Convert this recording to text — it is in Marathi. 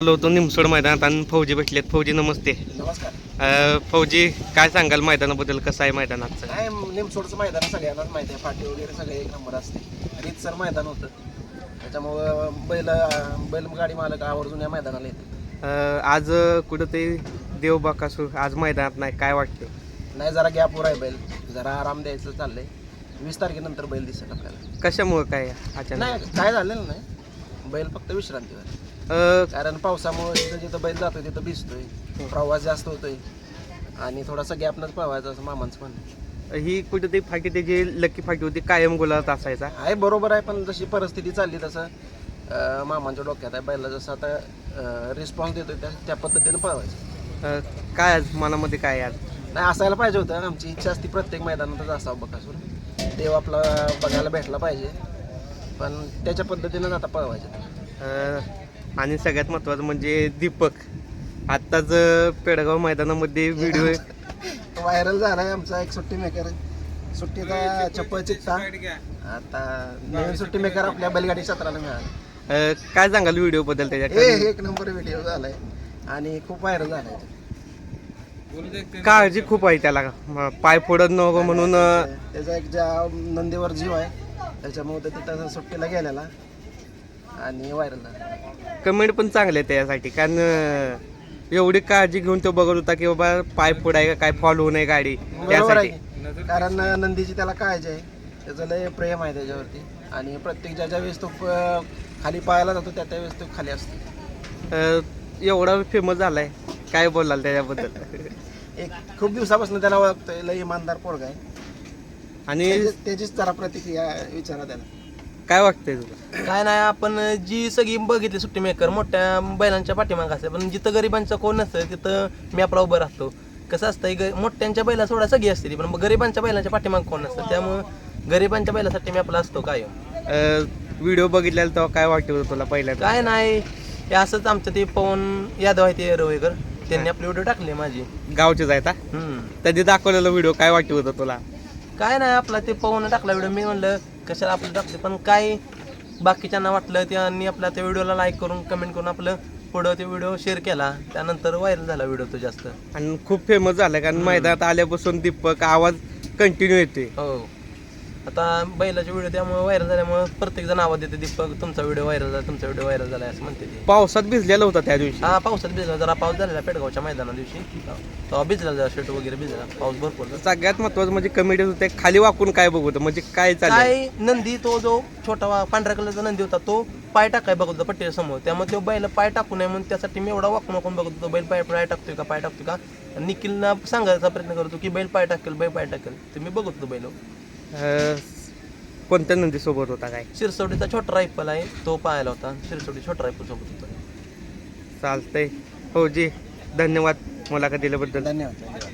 होतो निमसोड मैदानात आणि फौजी भेटलेत. फौजी नमस्ते. नमस्कार. फौजी काय सांगाल मैदानाबद्दल, कसं आहे मैदानाचं? काय निमसोडचं मैदान सगळ्यांनाच माहिती आहे, फाटी वगैरे सगळे एक नंबर असते. रीतसर मैदान होतं, त्याच्यामुळं बैलगाडी मालक आवर्जून या मैदानाला येतात. आज कुठं ते देवबाकासूर आज मैदानात नाही, काय वाटते? नाही, जरा गॅपवर आहे बैल, जरा आराम द्यायचं चाललंय. 20 तारखेनंतर बैल दिसेल आपल्याला. कशामुळं काय अचानक? नाही, काय झालेलं नाही, बैल फक्त विश्रांतीवर. कारण पावसामुळे जिथं जिथं बैल जातोय तिथं भिजतोय, प्रवास जास्त होतोय आणि थोडासा गॅपनच पळवायचा असं मामांचं म्हणणं. ही कुठं ते फाटी त्याची लकी फाटी होती, कायम गुलाबात असायचा. आहे बरोबर आहे, पण जशी परिस्थिती चालली तसं मामांच्या डोक्यात आहे. बैला जसं आता रिस्पॉन्स देतोय त्या पद्धतीनं पळवायचं. काय आज मनामध्ये काय आज? नाही, असायला पाहिजे होतं. आमची इच्छा असती प्रत्येक मैदानातच असावं बकासूर, देव आपला बघायला भेटला पाहिजे, पण त्याच्या पद्धतीनंच आता पळवायचं. आणि सगळ्यात महत्त्वाचं म्हणजे दीपक आत्ताच पेडगाव मैदानामध्ये व्हिडिओ व्हायरल झाला आहे. आमचा एक सुट्टी मेकर, सुट्टीचा चप्पल चित्ता आता नवीन सुट्टी मेकर आपल्या बैलगाडी क्षेत्राला मिळाला. काय सांगाल व्हिडिओ बद्दल? त्याच्या एक नंबर व्हिडिओ झालाय आणि खूप व्हायरल झालाय. काळजी खूप आहे त्याला, पाय फोडत नको म्हणून. त्याचा एक ज्या नंदीवर जीव आहे, त्याच्यामुळे तिथं सुट्टीला गेलेला आणि व्हायरल झाला. कमेंट पण चांगले आहे त्यासाठी, कारण एवढी काळजी घेऊन तो बघत होता की बाबा पाय फोडाय का काय, फॉल होऊ नये गाडी, त्यासाठी. कारण नंदीची त्याला काळजी आहे, त्याचं लय प्रेम आहे त्याच्यावरती आणि प्रत्येक ज्या वेळेस तो खाली पाहायला जातो त्या वेळेस तो खाली असतो. एवढा फेमस झालाय, काय बोलाल त्याच्याबद्दल? एक खूप दिवसापासून त्याला ओळखतोय, लय इमानदार पोरगा आहे आणि त्याचीच जरा प्रतिक्रिया विचारा त्याला. काय वाटतंय तुला? काय नाही, आपण जी सगळी बघितली सुट्टी मेकर मोठ्या बैलांच्या पाठीमागं असते, पण जिथं गरिबांचं कोण नसतं तिथं मी आपला उभं राहतो. कसं असतं, मोठ्यांच्या बैला सोडा सगळी असते ती, पण गरिबांच्या बैलांच्या पाठीमागं कोण नसतं, त्यामुळं गरिबांच्या बैलासाठी मी आपला असतो कायम. व्हिडिओ बघितलेला तेव्हा काय वाटत होतं तुला पहिल्या? काय नाही, हे असंच आमचं ते पवन यादव आहे ते रवेकर, त्यांनी आपली व्हिडिओ टाकली माझी. गावचे जायता त्यांनी दाखवलेला व्हिडिओ, काय वाटत होतं तुला? काय नाही, आपला ते पवन टाकला व्हिडिओ, मी म्हणलं कशाला आपलं टाकते, पण काय बाकीच्यांना वाटलं, त्यांनी आपल्या त्या व्हिडिओला लाईक करून कमेंट करून आपलं पुढं ते व्हिडिओ शेअर केला, त्यानंतर व्हायरल झाला व्हिडिओ तो जास्त आणि खूप फेमस झाला. कारण मैदानात आल्यापासून दीपक आवाज कंटिन्यू येते. हो, आता बैलाचे व्हिडिओ त्यामुळे व्हायरल झाल्यामुळे प्रत्येक जण आवाज देते, दीपक तुमचा व्हिडिओ व्हायरल झाला, तुमचा व्हिडिओ व्हायरल झाला असं म्हणते ते. पावसात भिजलेला होता त्या दिवशी? हा, पावसात भिजला, जरा पाऊस झालेला पेडगावच्या मैदाना दिवशी, तेव्हा भिजला, जरा शर्ट वगैरे भिजला, पाऊस भरपूर. सगळ्यात महत्वाचं म्हणजे कमेडी होते, खाली वाकून काय बघत म्हणजे काय चाललंय. काय नंदी, तो जो छोटा पांढऱ्या कलरचा नंदी होता तो पाय टाकाय बघत होता पट्टीच्या समोर, त्यामुळे तो बैल पाय टाकू नये म्हणून त्यासाठी मी एवढा वाकून वाकून बघत होतो, बैल पाय टाकतोय का, पाय टाकतोय का. निखिलला सांगायचा प्रयत्न करतो की बैल पाय टाकेल, बैल पाय टाकेल, ते मी बघत होतो बैल. कोणत्या नंदी सोबत होता? काय शिरसवडीचा छोटा रायफल आहे तो पाहायला होता, शिरसवडी छोटा रायफल सोबत होता. चालतंय. हो जी, धन्यवाद मुलाखत दिल्याबद्दल. धन्यवाद.